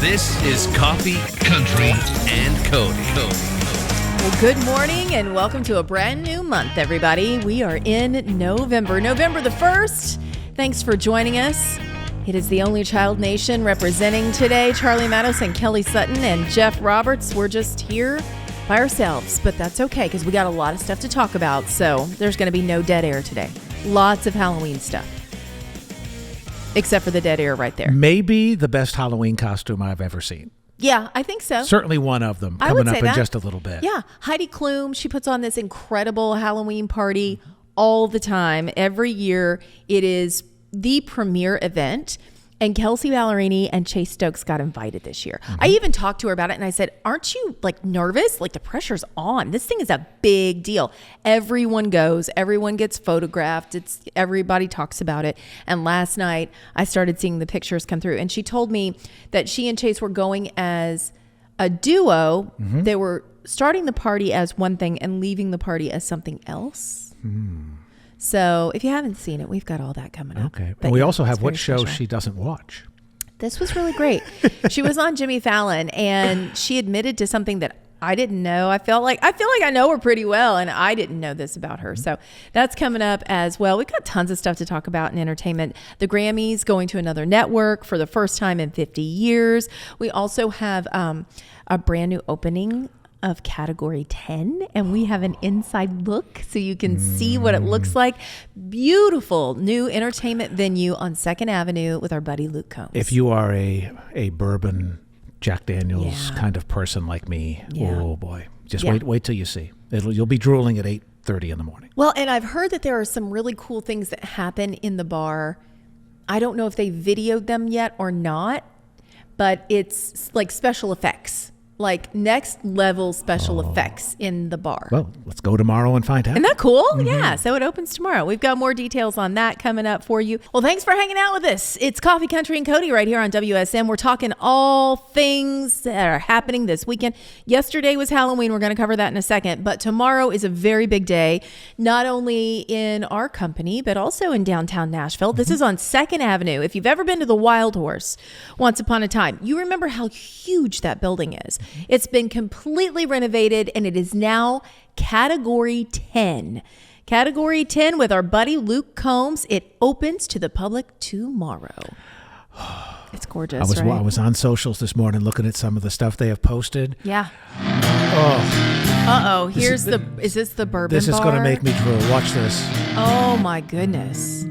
This is Coffee, Country, and Cody. Well, good morning and welcome to a brand new month, everybody. We are in November the 1st. Thanks for joining us. It is the Only Child Nation representing today. Charlie Mattos and Kelly Sutton and Jeff Roberts. We're just here by ourselves, but that's okay because we got a lot of stuff to talk about. So there's going to be no dead air today. Lots of Halloween stuff. Except for the dead air right there. Maybe the best Halloween costume I've ever seen. Yeah, I think so. Certainly one of them coming up in just a little bit. Yeah, Heidi Klum, she puts on this incredible Halloween party all the time. Every year, it is the premier event. And Kelsey Ballerini and Chase Stokes got invited this year. I even talked to her about it and I said, aren't you nervous? The pressure's on. This thing is a big deal. Everyone goes, everyone gets photographed. Everybody talks about it. And last night I started seeing the pictures come through and she told me that she and Chase were going as a duo. They were starting the party as one thing and leaving the party as something else. So if you haven't seen it, we've got all that coming up. Okay. And we also have what show she doesn't watch. This was really great. She was on Jimmy Fallon and she admitted to something that I didn't know. I feel like I know her pretty well and I didn't know this about her. So that's coming up as well. We've got tons of stuff to talk about in entertainment. The Grammys going to another network for the first time in 50 years. We also have a brand new opening of Category 10, and we have an inside look so you can see what it looks like. Beautiful new entertainment venue on 2nd Avenue with our buddy Luke Combs. If you are a bourbon Jack Daniels kind of person like me, oh boy, just wait till you see. You'll be drooling at 8:30 in the morning. Well, and I've heard that there are some really cool things that happen in the bar. I don't know if they videoed them yet or not, but it's like special effects. Like next level special effects in the bar. Well, let's go tomorrow and find out. Isn't that cool? Yeah, so it opens tomorrow. We've got more details on that coming up for you. Well, thanks for hanging out with us. It's Coffee, Country, and Cody right here on WSM. We're talking all things that are happening this weekend. Yesterday was Halloween. We're going to cover that in a second. But tomorrow is a very big day, not only in our company, but also in downtown Nashville. This is on 2nd Avenue. If you've ever been to the Wild Horse once upon a time, you remember how huge that building is. It's been completely renovated and it is now Category 10. Category 10 with our buddy Luke Combs. It opens to the public tomorrow. It's gorgeous, right? I was on socials this morning looking at some of the stuff they have posted. Yeah. Oh. Is this the bourbon bar? This is going to make me drool. Watch this. Oh my goodness.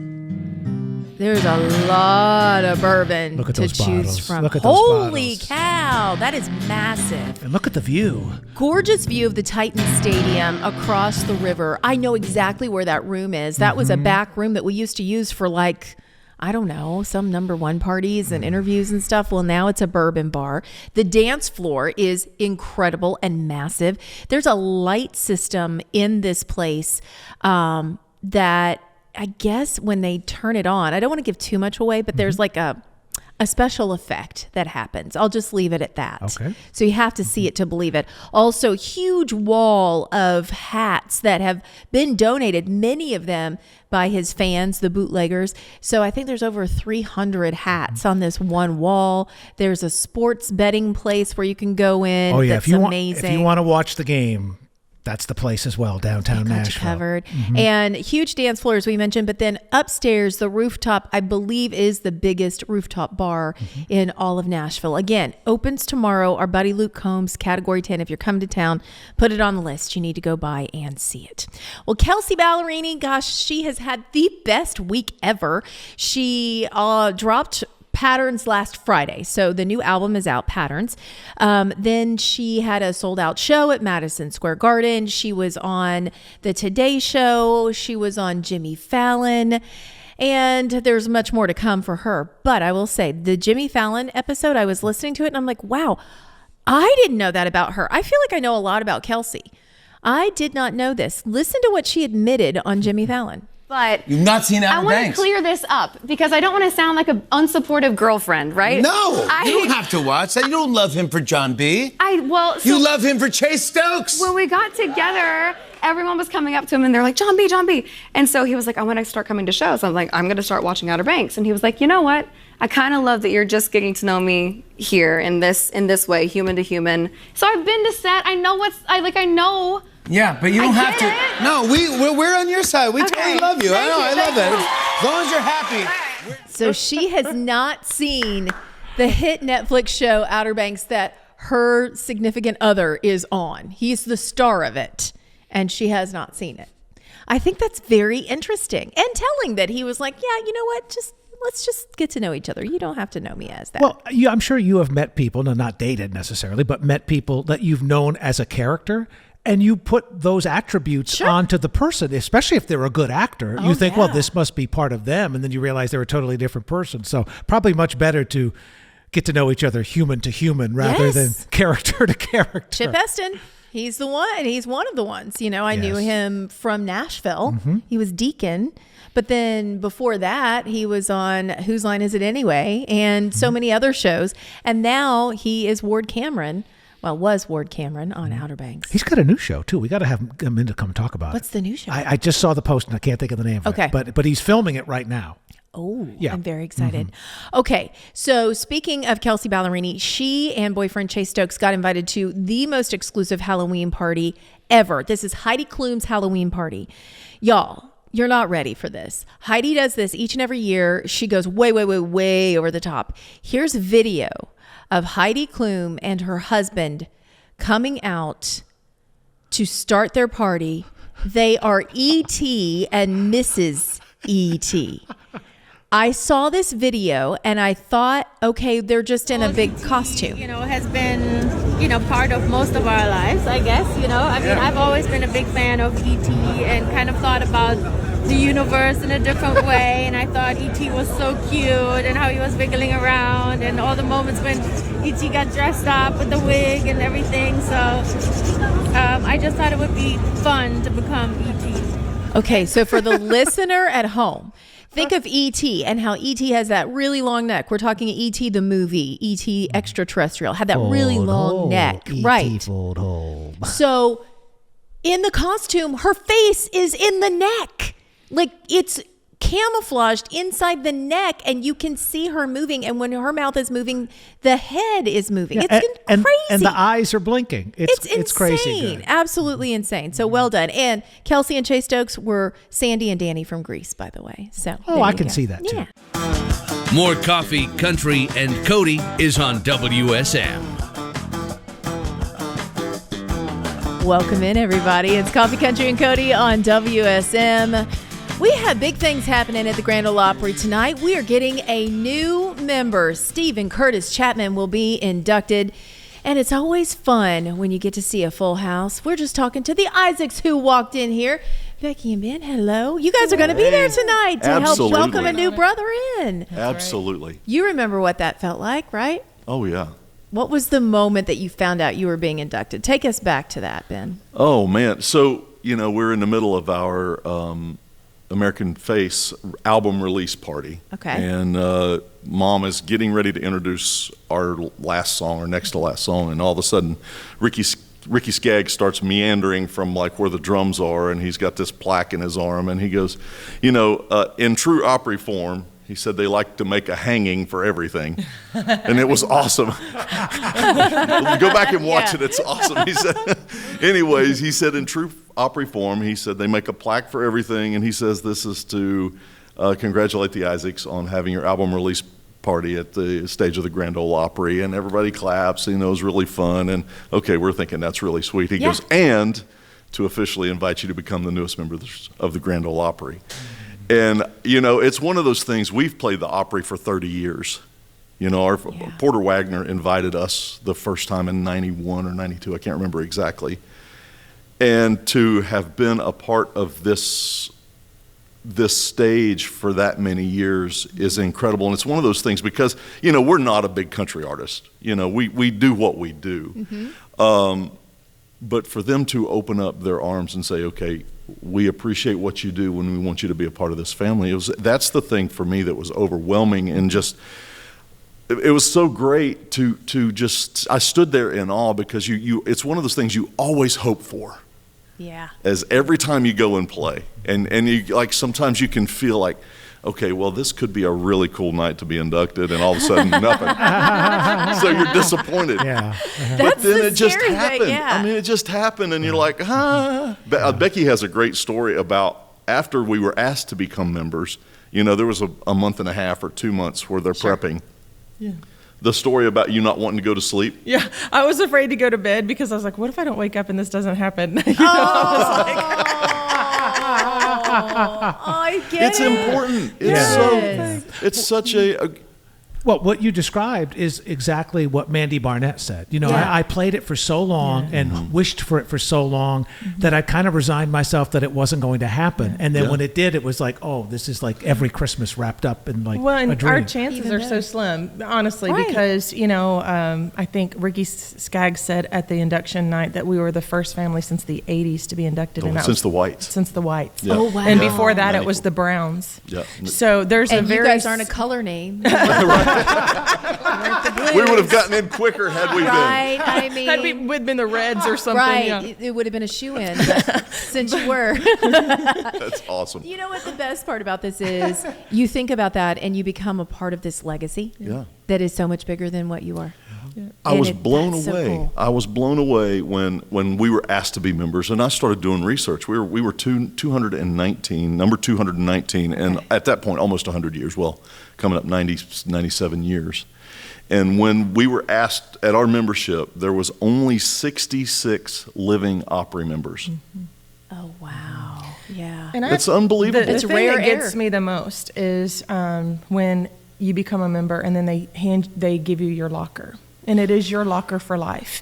There's a lot of bourbon to choose from. Look at those Holy bottles. Cow, that is massive. And look at the view. Gorgeous view of the Titan Stadium across the river. I know exactly where that room is. That was a back room that we used to use for I don't know, some number one parties and interviews and stuff. Well, now it's a bourbon bar. The dance floor is incredible and massive. There's a light system in this place that I guess when they turn it on, I don't want to give too much away, but there's like a special effect that happens. I'll just leave it at that. Okay. So you have to see it to believe it. Also, huge wall of hats that have been donated, many of them by his fans, the bootleggers. So I think there's over 300 hats on this one wall. There's a sports betting place where you can go in. Oh yeah, that's if you want to watch the game, that's the place as well, downtown Nashville. Covered. And huge dance floor, as we mentioned, but then upstairs, the rooftop, I believe, is the biggest rooftop bar in all of Nashville. Again, opens tomorrow. Our buddy Luke Combs, Category 10. If you're coming to town, put it on the list. You need to go by and see it. Well, Kelsey Ballerini, gosh, she has had the best week ever. She dropped Patterns last Friday. So the new album is out, Patterns. Then she had a sold out show at Madison Square Garden. She was on the Today Show. She was on Jimmy Fallon. And there's much more to come for her. But I will say the Jimmy Fallon episode, I was listening to it and I'm like, wow, I didn't know that about her. I feel like I know a lot about Kelsey. I did not know this. Listen to what she admitted on Jimmy Fallon. But you've not seen Outer Banks. I want to clear this up because I don't want to sound like an unsupportive girlfriend, right? No, you don't have to watch that. You don't love him for John B. You love him for Chase Stokes. When we got together, everyone was coming up to him and they're like, John B. And so he was like, I want to start coming to shows. I'm like, I'm going to start watching Outer Banks. And he was like, you know what? I kind of love that you're just getting to know me here in this way, human to human. So I've been to set. I know I know. Yeah, but you don't have to. No, we're on your side. We totally love you. I love that. As long as you're happy. So she has not seen the hit Netflix show Outer Banks that her significant other is on. He's the star of it, and she has not seen it. I think that's very interesting and telling that he was like, yeah, you know what, let's just get to know each other. You don't have to know me as that. Well, I'm sure you have met people, no, not dated necessarily, but met people that you've known as a character, and you put those attributes onto the person, especially if they're a good actor. You think, well, this must be part of them, and then you realize they're a totally different person. So probably much better to get to know each other human to human rather than character to character. Chip Eston. He's the one. He's one of the ones. I knew him from Nashville. Mm-hmm. He was Deacon. But then before that, he was on Whose Line Is It Anyway? And so many other shows. And now he is Ward Cameron. Well, was Ward Cameron on Outer Banks. He's got a new show, too. We got to have him in to come talk about it. What's the new show? I just saw the post and I can't think of the name of it. But he's filming it right now. Oh, yeah. I'm very excited. Mm-hmm. Okay, so speaking of Kelsey Ballerini, she and boyfriend Chase Stokes got invited to the most exclusive Halloween party ever. This is Heidi Klum's Halloween party. Y'all, you're not ready for this. Heidi does this each and every year. She goes way, way, way, way over the top. Here's a video of Heidi Klum and her husband coming out to start their party. They are E.T. and Mrs. E.T. I saw this video and I thought, okay, they're just in a big costume. Has been, part of most of our lives, I guess. I've always been a big fan of E.T. and kind of thought about the universe in a different way. And I thought E.T. was so cute and how he was wiggling around and all the moments when E.T. got dressed up with the wig and everything. So I just thought it would be fun to become E.T. Okay, so for the listener at home, think of E.T. and how E.T. has that really long neck. We're talking E.T. the movie, E.T. extraterrestrial, had that really long neck. E.T. Right. So in the costume, her face is in the neck. Like it's camouflaged inside the neck and you can see her moving. And when her mouth is moving, the head is moving. Yeah, it's crazy. And the eyes are blinking. It's insane. Crazy. Good. Absolutely insane. So well done. And Kelsey and Chase Stokes were Sandy and Danny from Grease, by the way. So I can see that too. Yeah. More Coffee, Country, and Cody is on WSM. Welcome in, everybody. It's Coffee, Country, and Cody on WSM. We have big things happening at the Grand Ole Opry tonight. We are getting a new member. Stephen Curtis Chapman will be inducted. And it's always fun when you get to see a full house. We're just talking to the Isaacs who walked in here. Becky and Ben, hello. You guys are going to be there tonight to help welcome a new brother in. Absolutely. Right. You remember what that felt like, right? Oh, yeah. What was the moment that you found out you were being inducted? Take us back to that, Ben. Oh, man. So, we're in the middle of our American Face album release party. Okay. And Mom is getting ready to introduce our last song, or next to last song, and all of a sudden Ricky Skaggs starts meandering from like where the drums are, and he's got this plaque in his arm, and he goes, in true Opry form, he said they like to make a hanging for everything. And it was awesome. Go back and watch it. It's awesome. He said, anyways, he said in true Opry form, he said they make a plaque for everything. And he says this is to congratulate the Isaacs on having your album release party at the stage of the Grand Ole Opry. And everybody claps. It was really fun. And okay, we're thinking that's really sweet. He goes, and to officially invite you to become the newest member of the Grand Ole Opry. And, it's one of those things. We've played the Opry for 30 years. Porter Wagner invited us the first time in 91 or 92. I can't remember exactly. And to have been a part of this stage for that many years is incredible. And it's one of those things because, we're not a big country artist. We do what we do. Mm-hmm. But for them to open up their arms and say, okay, we appreciate what you do when we want you to be a part of this family. That's the thing for me that was overwhelming, and just it was so great to just, I stood there in awe because it's one of those things you always hope for. Yeah. As every time you go and play, and you like sometimes you can feel like, okay, well, this could be a really cool night to be inducted, and all of a sudden, nothing. So you're disappointed. Yeah. But then the it just scary thing, happened. yeah. I mean, it just happened, and you're like, Becky has a great story about after we were asked to become members. You know, there was a month and a half or 2 months where they're prepping. Yeah. The story about you not wanting to go to sleep. Yeah, I was afraid to go to bed because I was like, what if I don't wake up and this doesn't happen? You know, I was like, I get It's it. important. Yes. It's such a Well, what you described is exactly what Mandy Barnett said. You know, Yeah. I played it for so long and wished for it for so long that I kind of resigned myself that it wasn't going to happen. And then when it did, it was like, oh, this is like every Christmas wrapped up in like well, a and dream. our chances Even are better. so slim, honestly, Right. because, you know, I think Ricky Skaggs said at the induction night that we were the first family since the 80s to be inducted. And that since was the Whites. Since the Whites. Yeah. Oh, wow. And before that, it was the Browns. Yeah. So there's a And you very... guys aren't a color name. We would have gotten in quicker had we been. Right, I mean, Had we would been the Reds or something. right, Yeah. it would have been a shoe-in since you were. That's awesome. You know what the best part about this is? You think about that and you become a part of this legacy Yeah. that is so much bigger than what you are. I And was blown that's so away. cool. I was blown away when we were asked to be members, and I started doing research. We were 219, number 219, and at that point, almost 100 years. Well, coming up 97 years. And when we were asked at our membership, there was only 66 living Opry members. Oh, wow. Yeah. And It's unbelievable. The It's thing rare that gets air. me the most is when you become a member and then they give you your locker. And it is your locker for life.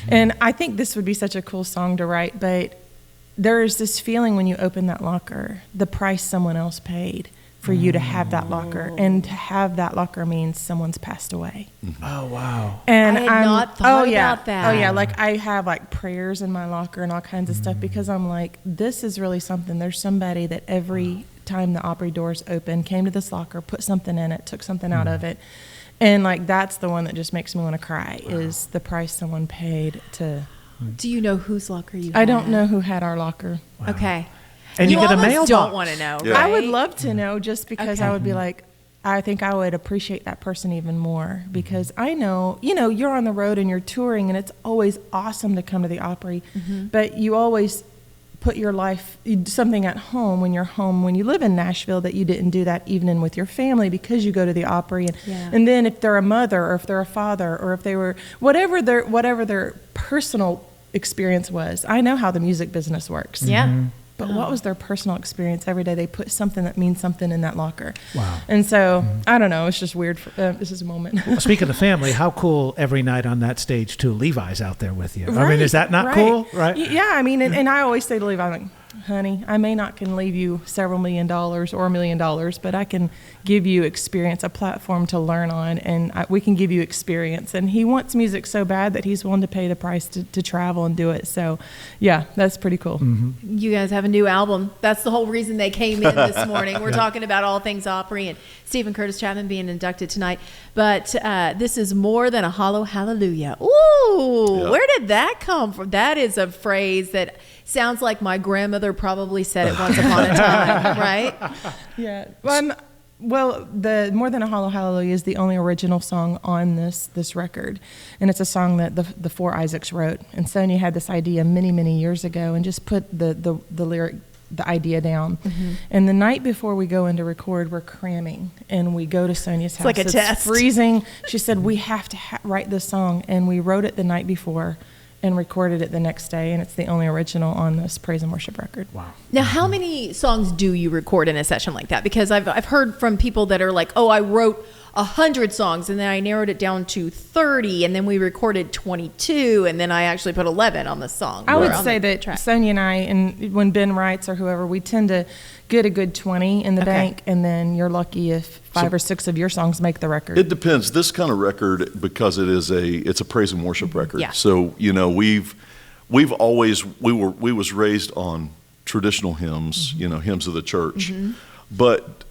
And I think this would be such a cool song to write, but there is this feeling when you open that locker, the price someone else paid for you to have that locker. And to have that locker means someone's passed away. Oh, wow. And I had I'm- not thought yeah. about that. Oh yeah, like I have like prayers in my locker and all kinds of stuff because I'm like, this is really something. There's somebody that every time the Opry doors open, came to this locker, put something in it, took something out of it. And like that's the one that just makes me want to cry is the price someone paid to. Do you know whose locker you I don't had? know who had our locker. Okay. And you get a almost mailbox. don't want to know, Yeah. right? I would love to know just because Okay. I would be like, I think I would appreciate that person even more because I know, you know, you're on the road and you're touring and it's always awesome to come to the Opry, but you always put your life, you do something at home when you're home, when you live in Nashville that you didn't do that evening with your family because you go to the Opry. And then if they're a mother or if they're a father or if they were, whatever their personal experience was, I know how the music business works. Yeah. But what was their personal experience every day? They put something that means something in that locker. Wow. And so, I don't know, it's just weird. This is a moment. Well, speaking of family, how cool every night on that stage too. Levi's out there with you. I mean, is that not cool? Right? Yeah, I mean, and I always say to Levi, I'm like, honey, I may not can leave you several $1 million or $1 million, but I can give you experience, a platform to learn on, and we can give you experience. And he wants music so bad that he's willing to pay the price to travel and do it. So, yeah, that's pretty cool. You guys have a new album. That's the whole reason they came in this morning. We're talking about all things Opry and Stephen Curtis Chapman being inducted tonight. But this is More Than a Hollow Hallelujah. Ooh, Yep. where did that come from? That is a phrase that sounds like my grandmother probably said it once upon a time, right? Yeah. Well, the More Than a Hollow Hallelujah is the only original song on this record. And it's a song that the four Isaacs wrote. And Sonia had this idea many, many years ago and just put the lyric, the idea down. And the night before we go in to record, we're cramming. And we go to Sonia's house. like a test. Freezing. She said, we have to write this song. And we wrote it the night before and recorded it the next day. And it's the only original on this praise and worship record. Wow. Now, how many songs do you record in a session like that? Because I've heard from people that are like, oh, I wrote 100 songs and then I narrowed it down to 30 and then we recorded 22 and then I actually put 11 on the song. I or would on say the that track. Sonia and I, and when Ben writes or whoever, we tend to get a good 20 in the Okay. bank, and then you're lucky if 5 or 6 of your songs make the record. It depends. This kind of record, because it's a praise and worship record. Yeah. So we was raised on traditional hymns, hymns of the church. But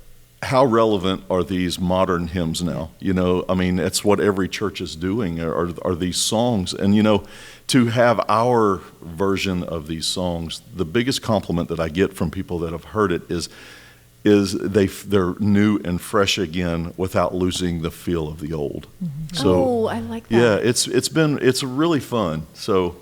how relevant are these modern hymns now? I mean, it's what every church is doing are these songs. And, to have our version of these songs, the biggest compliment that I get from people that have heard it is is they're new and fresh again without losing the feel of the old. So I like that. yeah, it's really fun. So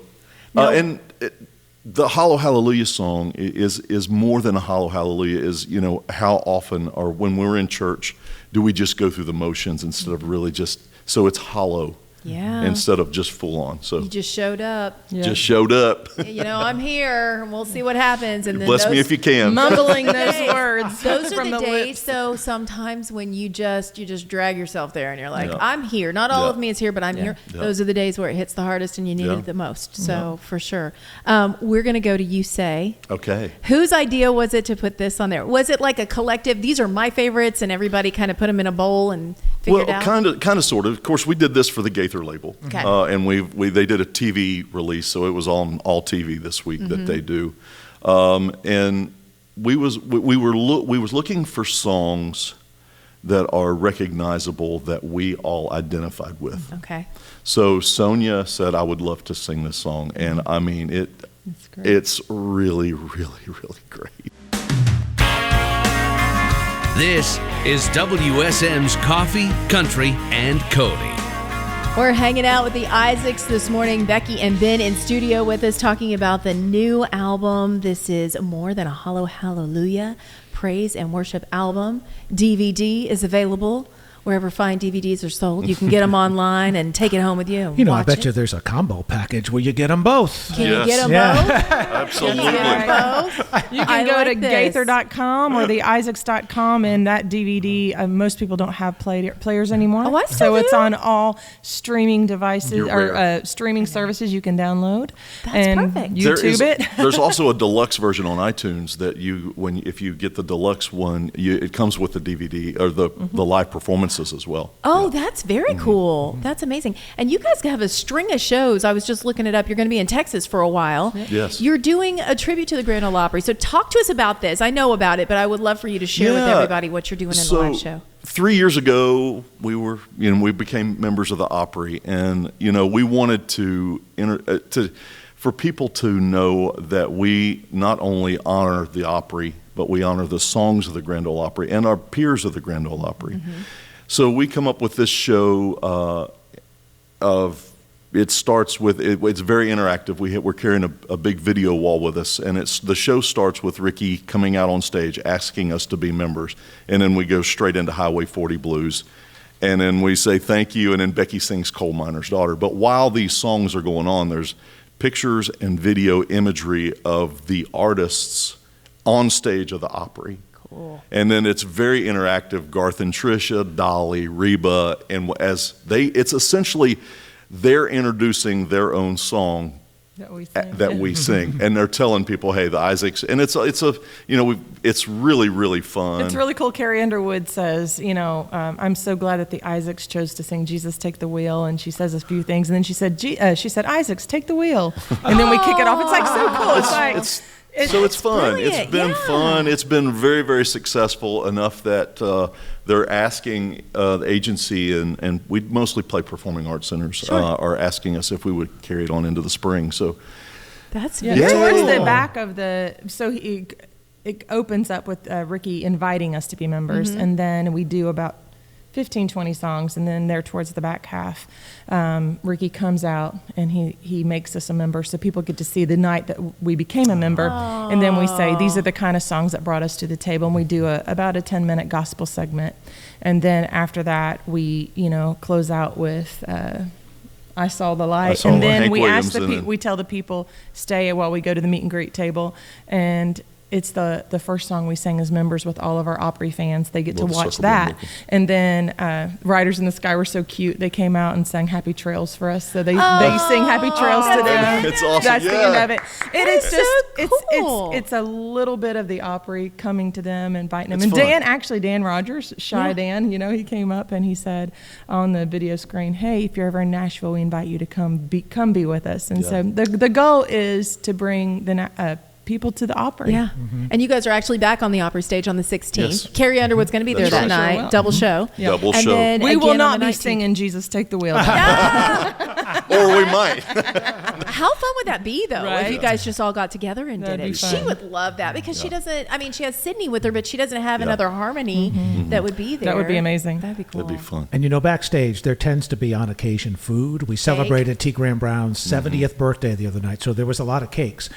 the Hollow Hallelujah song is more than a Hollow Hallelujah. Is how often or when we're in church do we just go through the motions instead of really just so it's hollow. Yeah. Instead of just full on. So you just showed up. Just showed up. I'm here, and we'll see what happens. And then bless me if you can. Mumbling those words. Those are from the days, lips. though, sometimes when you just drag yourself there, and you're like, I'm here. Not all of me is here, but I'm here. Yeah. Those are the days where it hits the hardest and you need it the most. So for sure. We're going to go to You Say. Okay. Whose idea was it to put this on there? Was it like a collective, these are my favorites, and everybody kind of put them in a bowl and figured out? Well, kind of, sort of. Of course, we did this for the Gaither label. Okay. And they did a TV release, so it was on all TV this week that they do. And we was looking for songs that are recognizable that we all identified with. Okay. So Sonia said, I would love to sing this song. And I mean, it's really, really, really great. This is WSM's Coffee, Country, and Cody. We're hanging out with the Isaacs this morning. Becky and Ben in studio with us talking about the new album. This is More Than a Hollow Hallelujah, praise and worship album. DVD is available wherever fine DVDs are sold. You can get them online and take it home with you. I bet you there's a combo package where you get them both. Can you get them both? Absolutely. Can you get them both? You can go to Gaither.com or the Isaacs.com, and that DVD, most people don't have players anymore. Oh, I still So it's do? on all streaming devices You're or streaming services you can download. That's and perfect. YouTube it. There's also a deluxe version on iTunes that if you get the deluxe one, it comes with the DVD or the live performances as well. Oh, that's very cool. That's amazing. And you guys have a string of shows. I was just looking it up. You're going to be in Texas for a while. Yes. You're doing a tribute to the Grand Ole Opry. So talk to us about this. I know about it, but I would love for you to share with everybody what you're doing in the live show. 3 years ago, we became members of the Opry, and we wanted for people to know that we not only honor the Opry, but we honor the songs of the Grand Ole Opry and our peers of the Grand Ole Opry. So we come up with this show it starts with, it's very interactive. We're carrying a big video wall with us, and the show starts with Ricky coming out on stage asking us to be members, and then we go straight into Highway 40 Blues, and then we say thank you, and then Becky sings Coal Miner's Daughter. But while these songs are going on, there's pictures and video imagery of the artists on stage of the Opry. Cool. And then it's very interactive. Garth and Trisha, Dolly, Reba, and it's essentially they're introducing their own song that we sing, and they're telling people, "Hey, the Isaacs," and it's really, really fun. It's really cool. Carrie Underwood says, I'm so glad that the Isaacs chose to sing "Jesus Take the Wheel," and she says a few things, and then she said, "Isaacs, take the wheel," and then we kick it off. It's like so cool. It's fun. Brilliant. It's been fun. It's been very, very successful enough that they're asking the agency, and we mostly play performing arts centers, are asking us if we would carry it on into the spring. So that's towards the back of it opens up with Ricky inviting us to be members, and then we do about 15, 20 songs, and then there towards the back half, Ricky comes out and he makes us a member, so people get to see the night that we became a member. And then we say, these are the kind of songs that brought us to the table, and we do about a 10-minute gospel segment. And then after that, we close out with I Saw the Light. And then we tell the people, stay while we go to the meet and greet table. And it's the first song we sang as members with all of our Opry fans. They get to watch that. And then Riders in the Sky were so cute. They came out and sang Happy Trails for us. So they sing Happy Trails to them. It's awesome. That's the end of it. It's cool. it's a little bit of the Opry coming to them, inviting them. It's And Dan Rogers, Dan, he came up and he said on the video screen, "Hey, if you're ever in Nashville, we invite you to come be with us." And so the goal is to bring the people to the Opry. Yeah. And you guys are actually back on the Opry stage on the 16th. Yes. Carrie Underwood's going to be there that night. Will. Double show. Double And show. then We will again on not the be 19th. singing "Jesus Take the Wheel." Or we might. How fun would that be, though, if you Right? guys just all got together and That'd did be it? She fun. would love that because she doesn't, I mean, she has Sydney with her, but she doesn't have another harmony that would be there. That would be amazing. That'd be cool. That'd be fun. And backstage, there tends to be on occasion food. We celebrated T. Graham Brown's 70th birthday the other night, so there was a lot of cakes.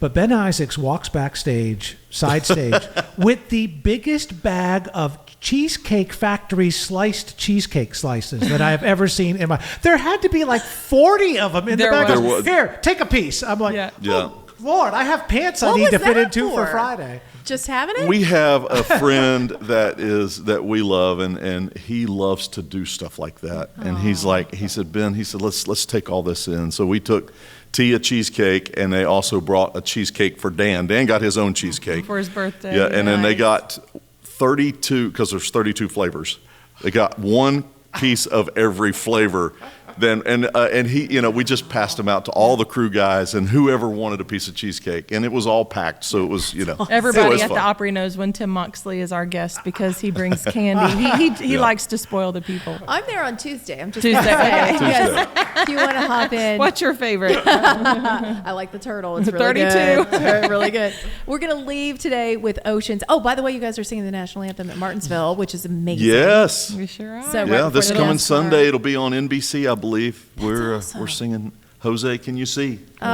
But Ben Isaacs walks backstage, side stage, with the biggest bag of Cheesecake Factory sliced cheesecake slices that I have ever seen in my. There had to be like 40 of them in the bag. There was. Here, take a piece. I'm like, Yeah. oh, Lord, I have pants I What need was to fit that into for for? Friday. Just having it? We have a friend that we love, and he loves to do stuff like that. And he said, Ben, let's take all this in. So we took Tia cheesecake, and they also brought a cheesecake for Dan. Dan got his own cheesecake For his birthday. Yeah, and then they Nice. got 32 because there's 32 flavors. They got one piece of every flavor. Then and he, we just passed them out to all the crew guys and whoever wanted a piece of cheesecake, and it was all packed. So it was, Everybody it was at the fun. Opry knows when Tim Moxley is our guest because he brings candy. He likes to spoil the people. I'm there on Tuesday. I'm just Tuesday, gonna say, okay. yes, if you want to hop in. What's your favorite? I like the turtle. It's really 32. good. It's really good. We're going to leave today with Oceans. Oh, by the way, you guys are singing the national anthem at Martinsville, which is amazing. Yes. We sure are. So right Yeah, before this the coming dance floor. Sunday it'll be on NBC, I believe. We're awesome. singing Jose, Can You See? Hopefully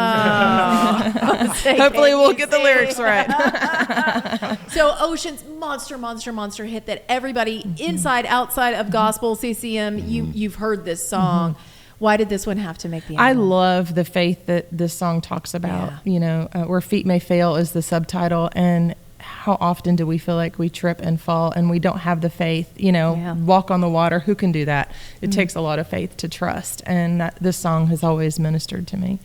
we'll get the lyrics right. So Oceans, monster hit that everybody inside, outside of gospel, CCM, you've heard this song. Why did this one have to make the I album? love the faith that this song talks about. Where feet may fail is the subtitle, and how often do we feel like we trip and fall and we don't have the faith, walk on the water? Who can do that? It takes a lot of faith to trust, and this song has always ministered to me.